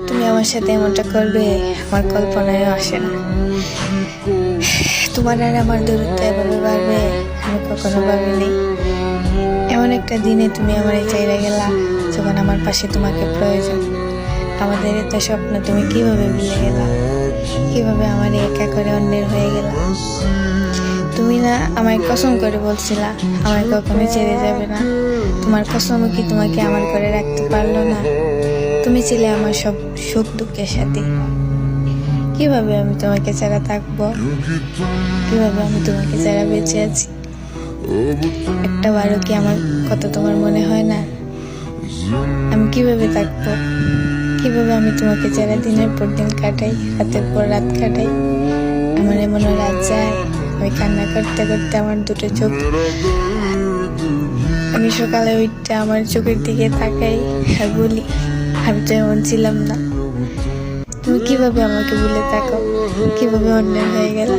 তুমি আমার সাথে এমনটা করবে আমার কল্পনায় আসে না। তোমার আর আমার দূরত্ব এভাবে বাড়বে আমি কখনো ভাবিনি। এমন একটা দিনে তুমি আমার চাইরে গেলা যখন আমার পাশে তোমাকে প্রয়োজন। আমাদের এত স্বপ্ন তুমি কিভাবে ভুলে গেলা, কিভাবে আমার একা করে অন্যের হয়ে গেলা। তুমি না আমায় কসম করে বলছিলা আমায় কখনো ছেড়ে যাবে না। তোমার কসমও কি তোমাকে আমার করে রাখতে পারলো না? তুমি ছিলে আমার সব সুখ দুঃখের সাথে। কিভাবে আমি তোমাকে ছাড়া থাকবো? কিভাবে আমি তোমাকে ছাড়া বেঁচে আছি? একটা বারও কি আমার কথা তোমার মনে হয় না? আমি কিভাবে থাকবো? কিভাবে আমি তোমাকে ছাড়া দিনের পর দিন কাটাই, রাতের পর রাত কাটাই। আমার এমন রাত যায় আমি কান্না করতে করতে আমার দুটো চোখ, আমি সকালে উঠতে আমার চোখের দিকে তাকাই আর বলি আমি তো এমন ছিলাম না। তুমি কিভাবে আমাকে ভুলে থাকো, কিভাবে অন্যায় হয়ে গেল?